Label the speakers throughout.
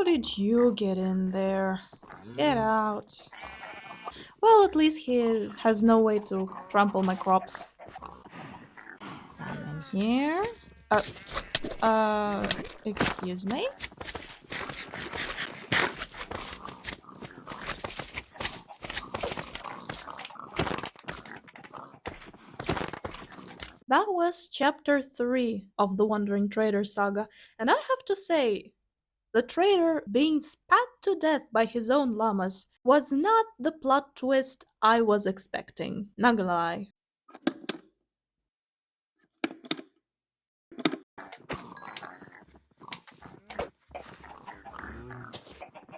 Speaker 1: How did you get in there? Get out. Well, at least he has no way to trample my crops. I'm in here. Uh, uh, excuse me? That was chapter 3 of the Wandering Trader saga, and I have to say, the trader being spat to death by his own llamas was not the plot twist I was expecting, not gonna lie.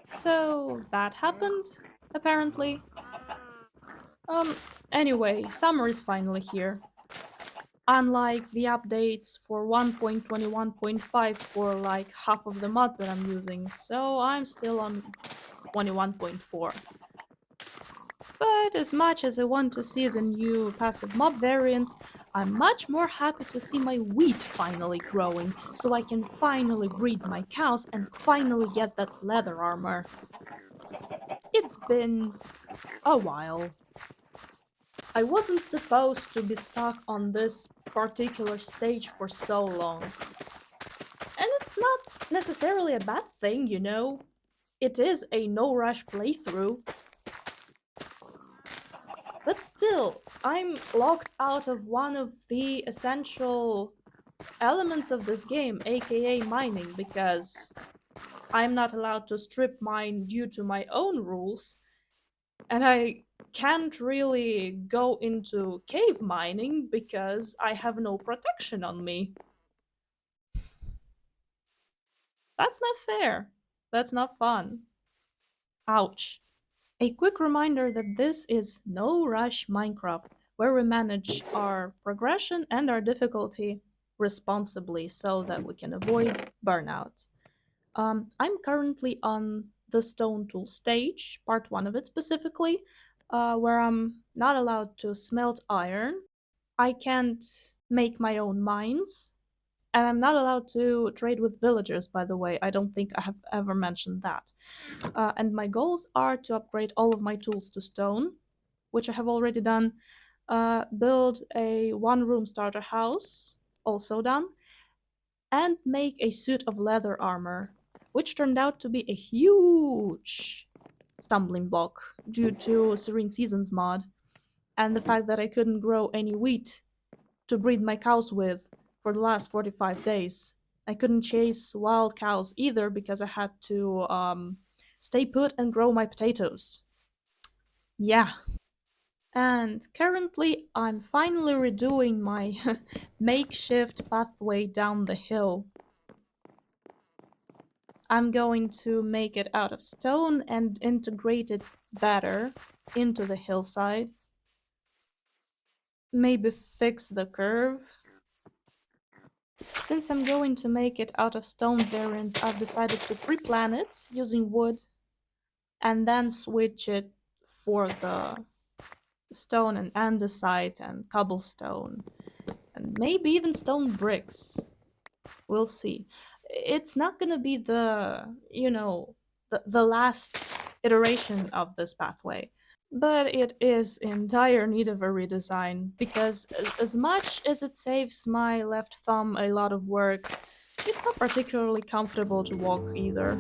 Speaker 1: So that happened, apparently. Um, anyway, summer is finally here. Unlike the updates for 1.21.5 for like half of the mods that I'm using, so I'm still on 21.4. But as much as I want to see the new passive mob variants, I'm much more happy to see my wheat finally growing, so I can finally breed my cows and finally get that leather armor. It's been a while. I wasn't supposed to be stuck on this particular stage for so long. And it's not necessarily a bad thing, you know. It is a no rush playthrough. But still, I'm locked out of one of the essential elements of this game, aka mining, because I'm not allowed to strip mine due to my own rules, and I can't really go into cave mining because I have no protection on me. That's not fair. That's not fun. Ouch. A quick reminder that this is No Rush Minecraft, where we manage our progression and our difficulty responsibly so that we can avoid burnout. I'm currently on the Stone Tool stage, part 1 of it specifically, where I'm not allowed to smelt iron. I can't make my own mines, and I'm not allowed to trade with villagers, by the way. I don't think I have ever mentioned that. And my goals are to upgrade all of my tools to stone, which I have already done, build a one room starter house, also done, and make a suit of leather armor, which turned out to be a huge stumbling block due to Serene Seasons mod and the fact that I couldn't grow any wheat to breed my cows with for the last 45 days. I couldn't chase wild cows either because I had to stay put and grow my potatoes. Yeah. And currently, I'm finally redoing my makeshift pathway down the hill. I'm going to make it out of stone and integrate it better into the hillside. Maybe fix the curve. Since I'm going to make it out of stone variants, I've decided to pre-plan it using wood and then switch it for the stone and andesite and cobblestone and maybe even stone bricks. We'll see. It's not gonna be the last iteration of this pathway, but it is in dire need of a redesign because as much as it saves my left thumb a lot of work, it's not particularly comfortable to walk either.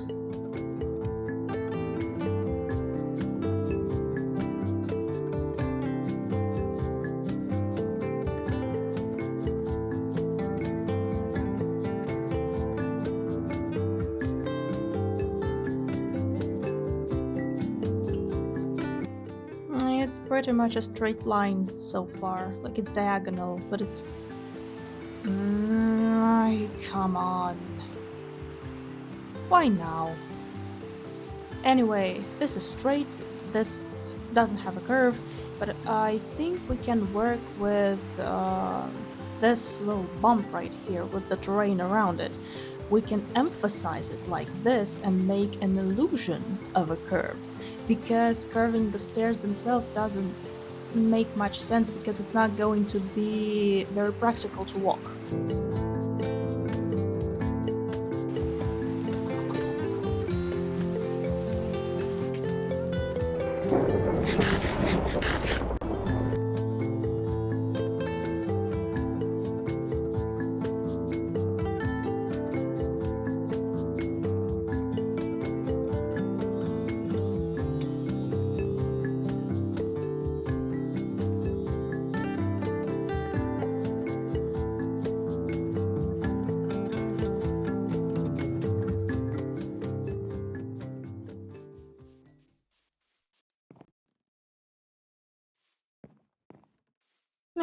Speaker 1: It's pretty much a straight line so far, like it's diagonal, but it's. Come on. Why now? Anyway, this is straight, this doesn't have a curve, but I think we can work with this little bump right here with the terrain around it. We can emphasize it like this and make an illusion of a curve, because curving the stairs themselves doesn't make much sense because it's not going to be very practical to walk.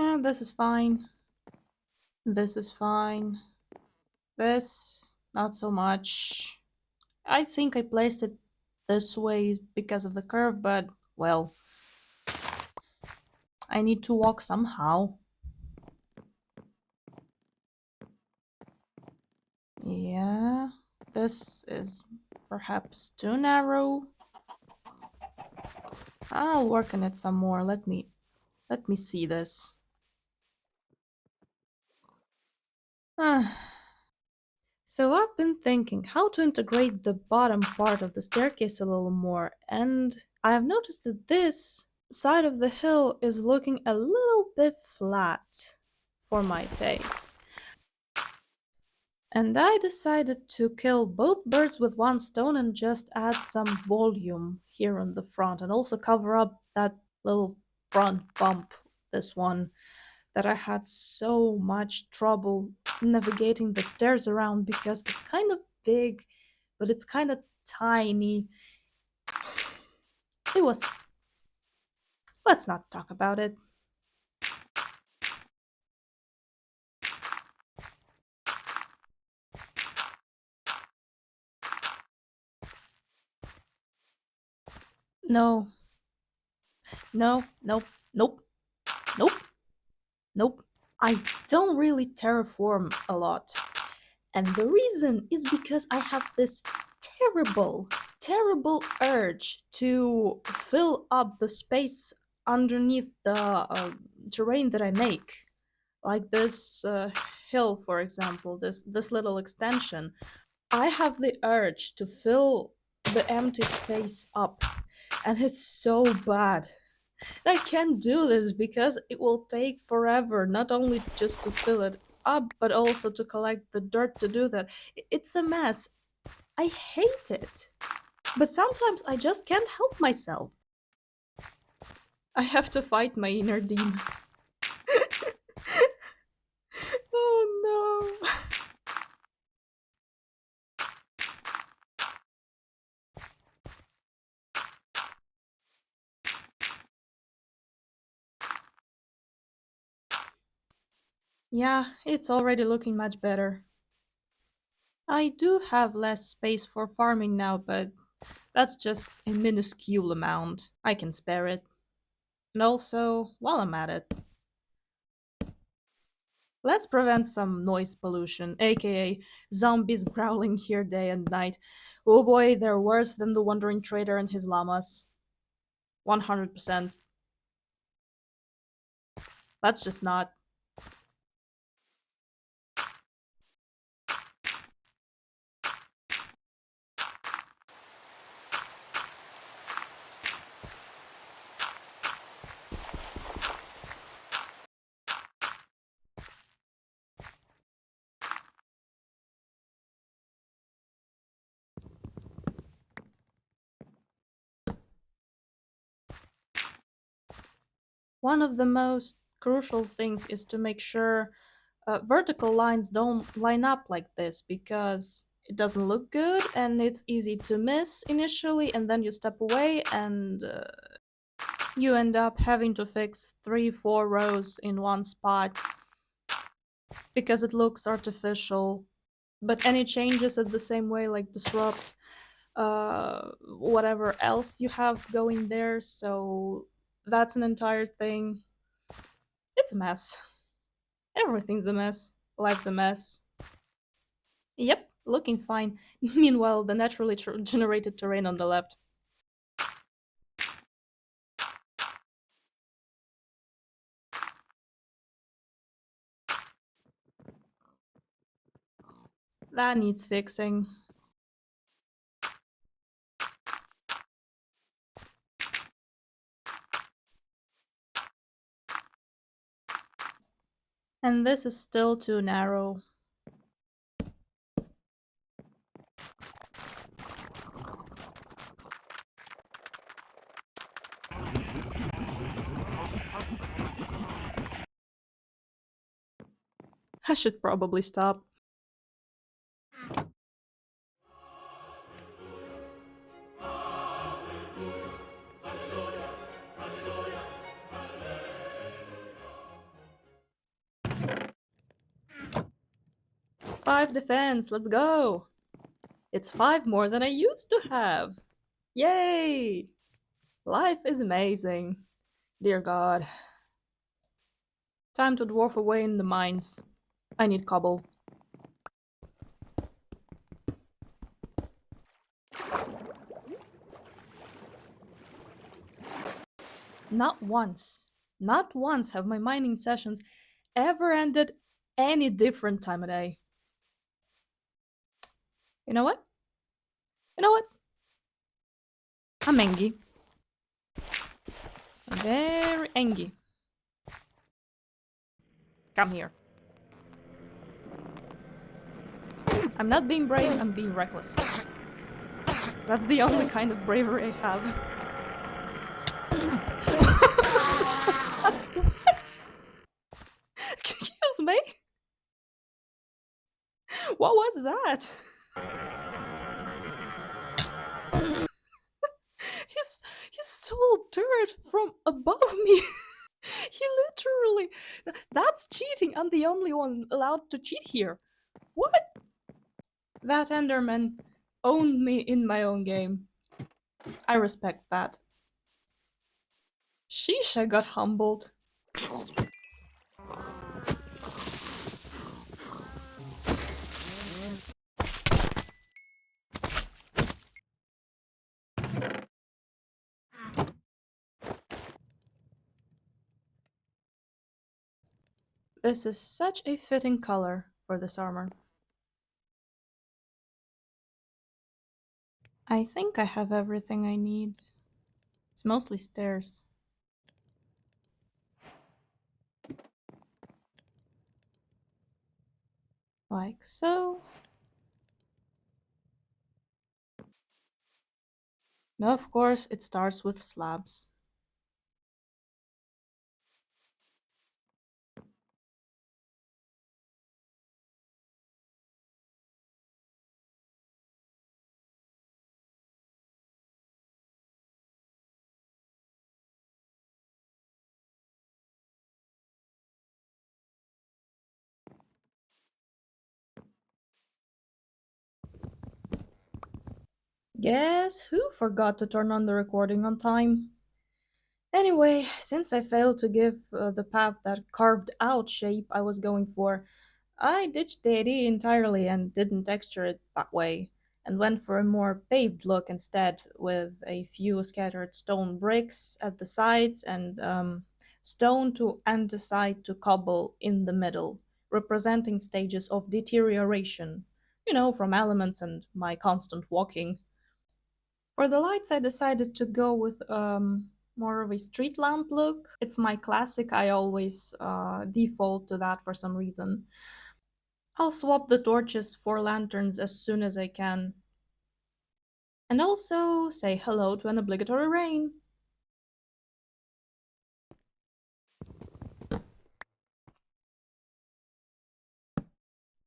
Speaker 1: Yeah, this is fine. This is fine. This, not so much. I think I placed it this way because of the curve, but well, I need to walk somehow. Yeah, this is perhaps too narrow. I'll work on it some more. Let me see this. So I've been thinking how to integrate the bottom part of the staircase a little more, and I have noticed that this side of the hill is looking a little bit flat for my taste. And I decided to kill both birds with one stone and just add some volume here on the front and also cover up that little front bump, this one, that I had so much trouble navigating the stairs around because it's kind of big, but it's kind of tiny. It was. Let's not talk about it. No, no, nope, nope, nope, nope. I don't really terraform a lot. And the reason is because I have this terrible, terrible urge to fill up the space underneath the terrain that I make. Like this hill, for example, this little extension. I have the urge to fill the empty space up, and it's so bad. I can't do this because it will take forever, not only just to fill it up, but also to collect the dirt to do that. It's a mess. I hate it. But sometimes I just can't help myself. I have to fight my inner demons. Oh no. Yeah, it's already looking much better. I do have less space for farming now, but that's just a minuscule amount. I can spare it. And also, while I'm at it, let's prevent some noise pollution, aka zombies growling here day and night. Oh boy, they're worse than the wandering trader and his llamas. 100%. That's just not. One of the most crucial things is to make sure vertical lines don't line up like this because it doesn't look good and it's easy to miss initially, and then you step away and you end up having to fix 3, 4 rows in one spot because it looks artificial. But any changes at the same way, like disrupt whatever else you have going there. So that's an entire thing. It's a mess. Everything's a mess. Life's a mess. Yep, looking fine. Meanwhile, the naturally generated terrain on the left. That needs fixing. And this is still too narrow. I should probably stop. 5 defense, let's go! It's 5 more than I used to have! Yay! Life is amazing. Dear God. Time to dwarf away in the mines. I need cobble. Not once have my mining sessions ever ended any different time of day. You know what? You know what? I'm angry. Very angry. Come here. I'm not being brave, I'm being reckless. That's the only kind of bravery I have. What? Excuse me? What was that? He stole dirt from above me. He literally. That's cheating. I'm the only one allowed to cheat here. What? That Enderman owned me in my own game. I respect that. Sheesh, I got humbled. This is such a fitting color for this armor. I think I have everything I need. It's mostly stairs. Like so. Now, of course, it starts with slabs. Guess who forgot to turn on the recording on time? Anyway, since I failed to give the path that carved out shape I was going for, I ditched the idea entirely and didn't texture it that way, and went for a more paved look instead, with a few scattered stone bricks at the sides and stone to andesite to cobble in the middle, representing stages of deterioration, from elements and my constant walking. For the lights, I decided to go with more of a street lamp look. It's my classic, I always default to that for some reason. I'll swap the torches for lanterns as soon as I can. And also say hello to an obligatory rain.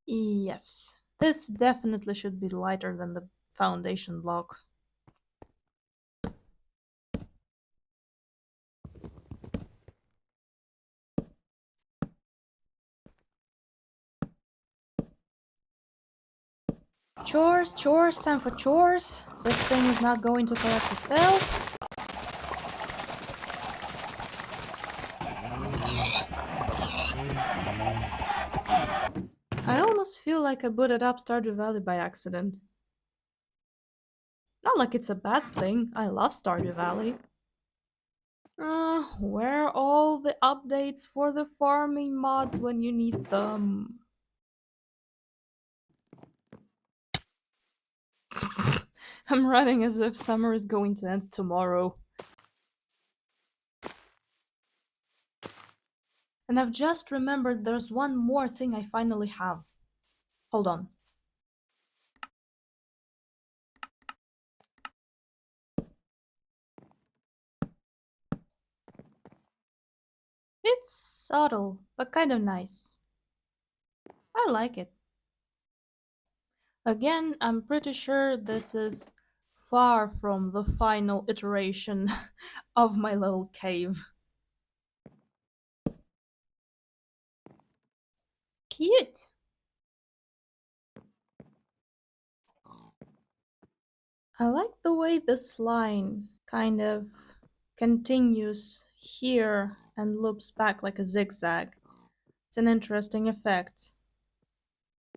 Speaker 1: Yes, this definitely should be lighter than the foundation block. Chores, chores, time for chores. This thing is not going to collect itself. I almost feel like I booted up Stardew Valley by accident. Not like it's a bad thing, I love Stardew Valley. Where are all the updates for the farming mods when you need them? I'm running as if summer is going to end tomorrow. And I've just remembered there's one more thing I finally have. Hold on. It's subtle, but kind of nice. I like it. Again, I'm pretty sure this is far from the final iteration of my little cave. Cute! I like the way this line kind of continues here and loops back like a zigzag. It's an interesting effect.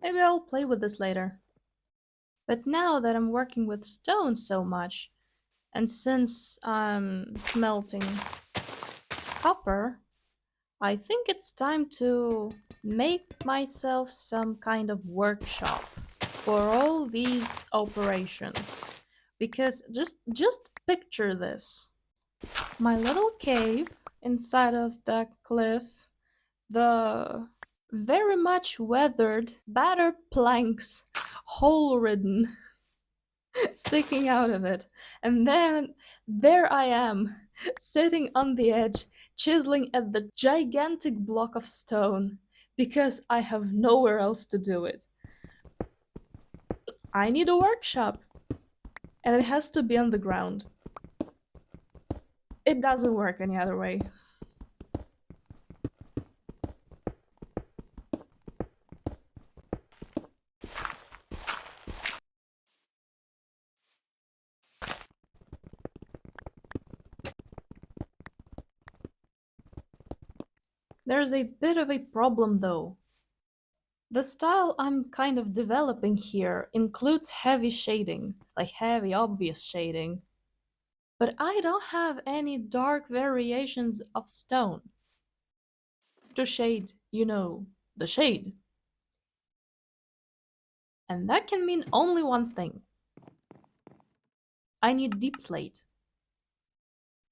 Speaker 1: Maybe I'll play with this later. But now that I'm working with stone so much, and since I'm smelting copper, I think it's time to make myself some kind of workshop for all these operations. Because just picture this. My little cave inside of the cliff, the very much weathered, battered planks, hole ridden, sticking out of it. And then there I am, sitting on the edge, chiseling at the gigantic block of stone, because I have nowhere else to do it. I need a workshop, and it has to be on the ground. It doesn't work any other way. There's a bit of a problem though. The style I'm kind of developing here includes heavy shading, like heavy obvious shading, but I don't have any dark variations of stone to shade, the shade. And that can mean only one thing. I need deep slate.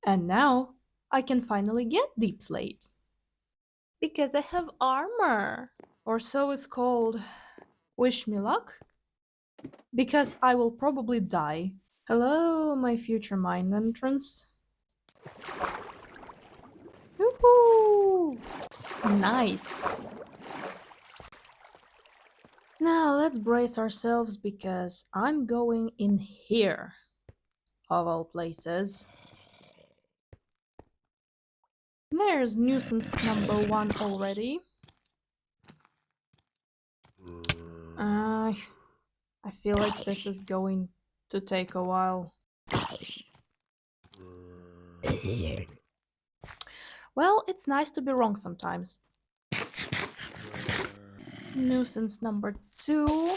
Speaker 1: And now I can finally get deep slate. Because I have armor. Or so it's called. Wish me luck? Because I will probably die. Hello, my future mine entrance. Woohoo! Nice. Now let's brace ourselves because I'm going in here, of all places. There's nuisance number one already. Uh, I feel like this is going to take a while. Well, it's nice to be wrong sometimes. Nuisance number two.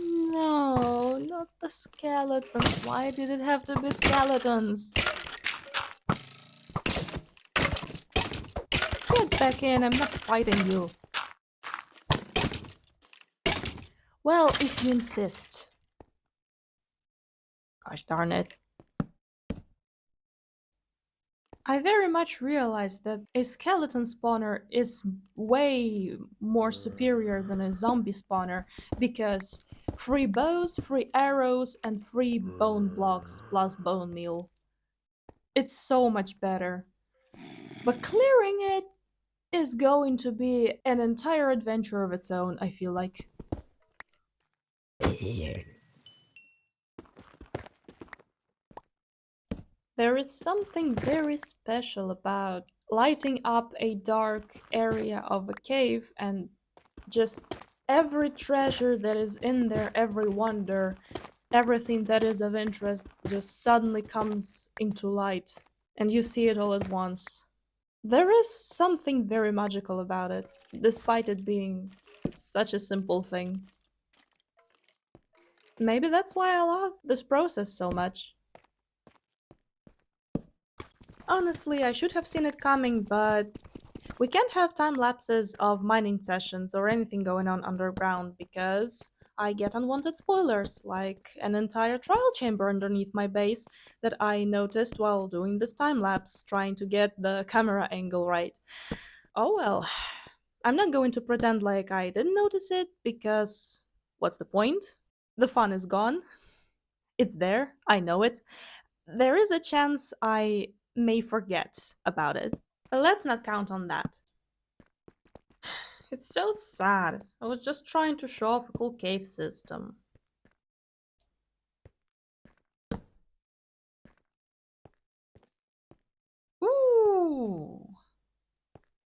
Speaker 1: No, not the skeletons. Why did it have to be skeletons? Get back in, I'm not fighting you. Well, if you insist. Gosh darn it. I very much realize that a skeleton spawner is way more superior than a zombie spawner because free bows, free arrows, and free bone blocks plus bone meal. It's so much better. But clearing it is going to be an entire adventure of its own, I feel like. There is something very special about lighting up a dark area of a cave and just every treasure that is in there, every wonder, everything that is of interest just suddenly comes into light and you see it all at once. There is something very magical about it, despite it being such a simple thing. Maybe that's why I love this process so much. Honestly, I should have seen it coming, but we can't have time lapses of mining sessions or anything going on underground because I get unwanted spoilers, like an entire trial chamber underneath my base that I noticed while doing this time lapse, trying to get the camera angle right. Oh well, I'm not going to pretend like I didn't notice it because what's the point? The fun is gone. It's there, I know it. There is a chance I may forget about it. But let's not count on that. It's so sad. I was just trying to show off a cool cave system. Ooh,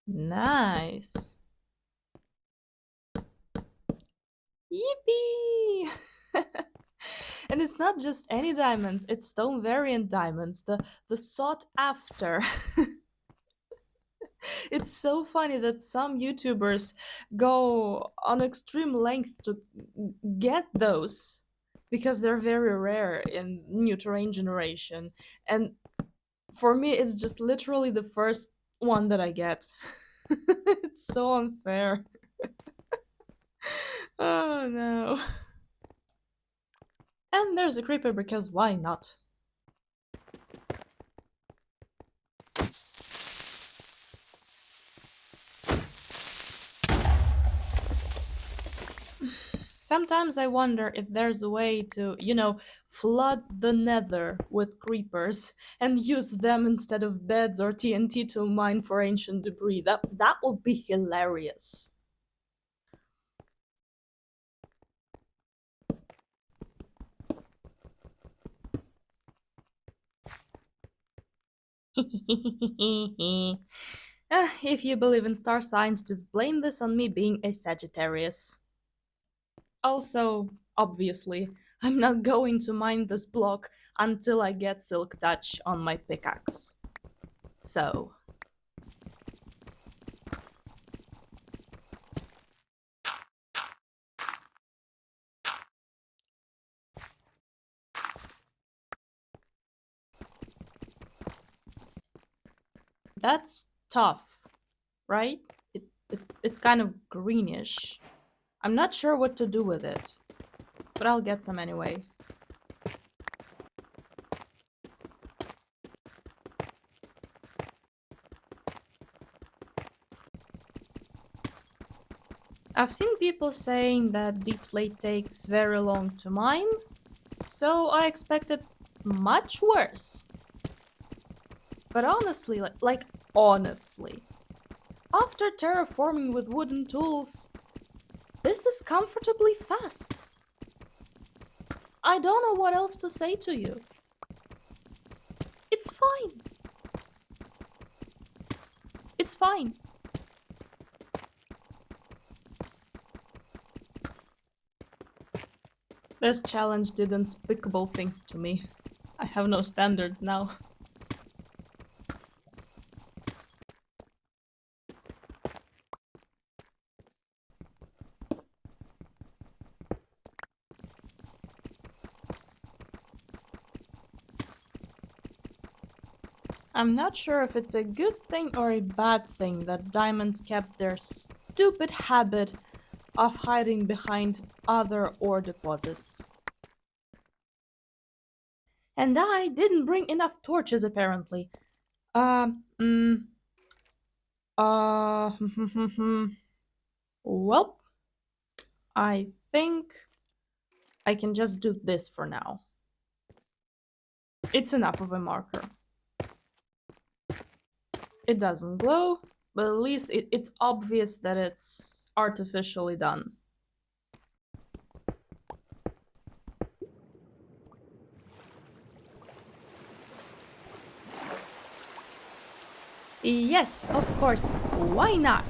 Speaker 1: nice. Yippee! And it's not just any diamonds, it's stone variant diamonds, the sought after. It's so funny that some YouTubers go on extreme length to get those because they're very rare in new terrain generation. And for me, it's just literally the first one that I get. It's so unfair. Oh no. And there's a creeper because why not? Sometimes I wonder if there's a way to, flood the nether with creepers and use them instead of beds or TNT to mine for ancient debris. That would be hilarious. If you believe in star signs, just blame this on me being a Sagittarius. Also, obviously, I'm not going to mine this block until I get Silk Touch on my pickaxe. So, that's tough, right? It's kind of greenish. I'm not sure what to do with it, but I'll get some anyway. I've seen people saying that deep slate takes very long to mine, so I expected much worse. But honestly, honestly, after terraforming with wooden tools, this is comfortably fast. I don't know what else to say to you. It's fine. It's fine. This challenge did unspeakable things to me. I have no standards now. I'm not sure if it's a good thing or a bad thing that diamonds kept their stupid habit of hiding behind other ore deposits. And I didn't bring enough torches apparently. Um, mm, uh, well, I think I can just do this for now. It's enough of a marker. It doesn't glow, but at least it's obvious that it's artificially done. Yes, of course, why not?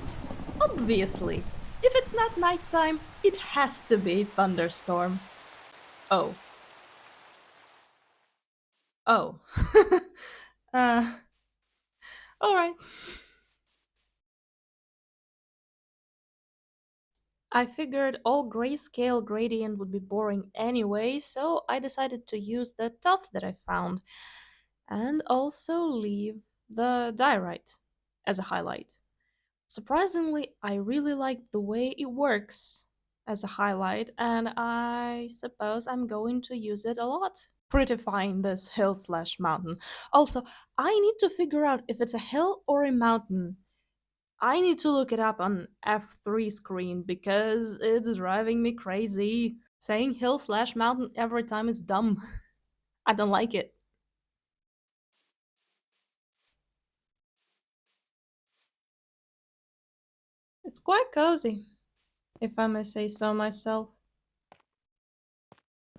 Speaker 1: Obviously. If it's not nighttime, it has to be thunderstorm. Oh. Oh. uh, alright. I figured all grayscale gradient would be boring anyway, so I decided to use the tuff that I found and also leave the diorite as a highlight. Surprisingly, I really like the way it works as a highlight, and I suppose I'm going to use it a lot. Prettifying this hill slash mountain. Also, I need to figure out if it's a hill or a mountain. I need to look it up on F3 screen because it's driving me crazy. Saying hill slash mountain every time is dumb. I don't like it. It's quite cozy, if I may say so myself.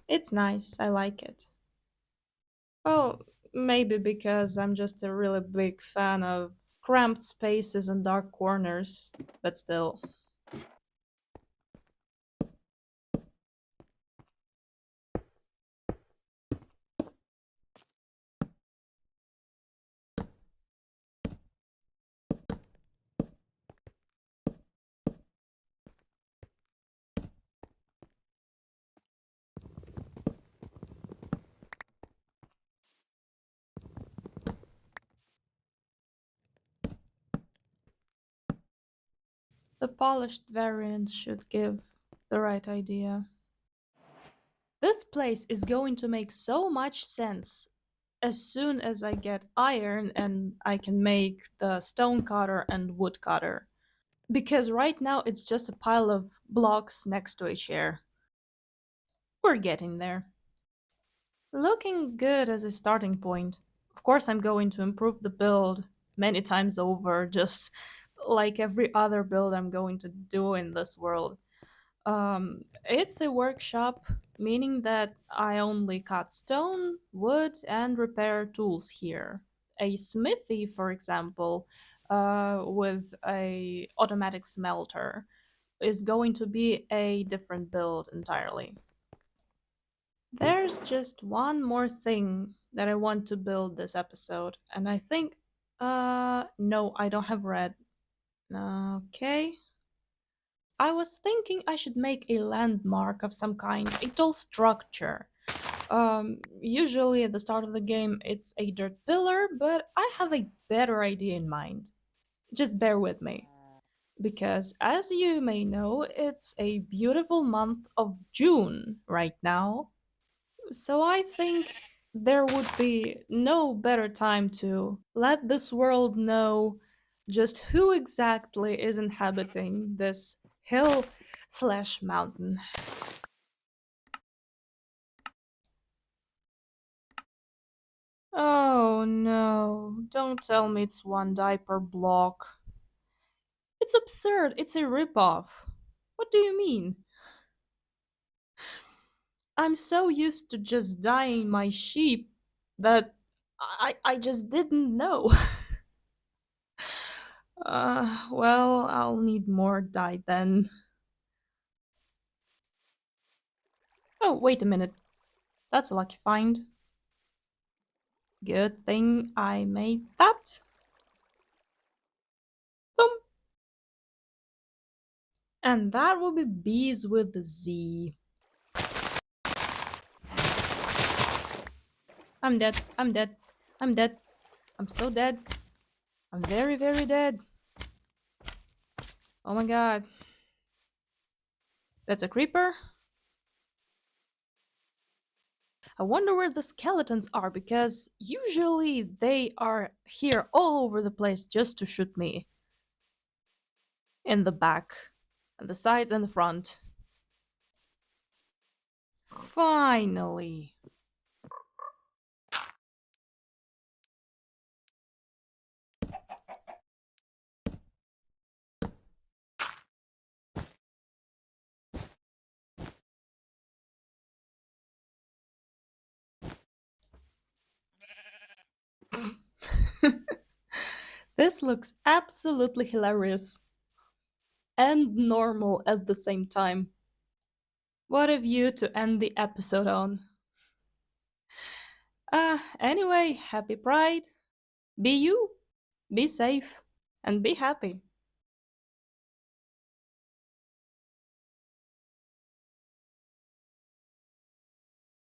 Speaker 1: It's nice, I like it. Oh, maybe because I'm just a really big fan of cramped spaces and dark corners, but still. The polished variant should give the right idea. This place is going to make so much sense as soon as I get iron and I can make the stone cutter and wood cutter. Because right now it's just a pile of blocks next to a chair. We're getting there. Looking good as a starting point. Of course, I'm going to improve the build many times over, just like every other build I'm going to do in this world. It's a workshop, meaning that I only cut stone, wood, and repair tools here. A smithy, for example, with a automatic smelter, is going to be a different build entirely. There's just one more thing that I want to build this episode, and I think, no, I don't have red. Okay. I was thinking I should make a landmark of some kind, a tall structure. Usually at the start of the game it's a dirt pillar, but I have a better idea in mind. Just bear with me. Because as you may know, it's a beautiful month of June right now. So I think there would be no better time to let this world know just who exactly is inhabiting this hill slash mountain. Oh no, don't tell me it's one diaper block. It's absurd, it's a ripoff. What do you mean? I'm so used to just dyeing my sheep that I just didn't know. Well, I'll need more dye then. Oh, wait a minute. That's a lucky find. Good thing I made that. Thump. And that will be bees with the Z. I'm dead. I'm dead. I'm dead. I'm so dead. I'm very, very dead. Oh my god. That's a creeper? I wonder where the skeletons are because usually they are here all over the place just to shoot me. In the back, and the sides and the front. Finally. This looks absolutely hilarious and normal at the same time. What a view to end the episode on. Anyway, happy Pride. Be you, be safe, and be happy.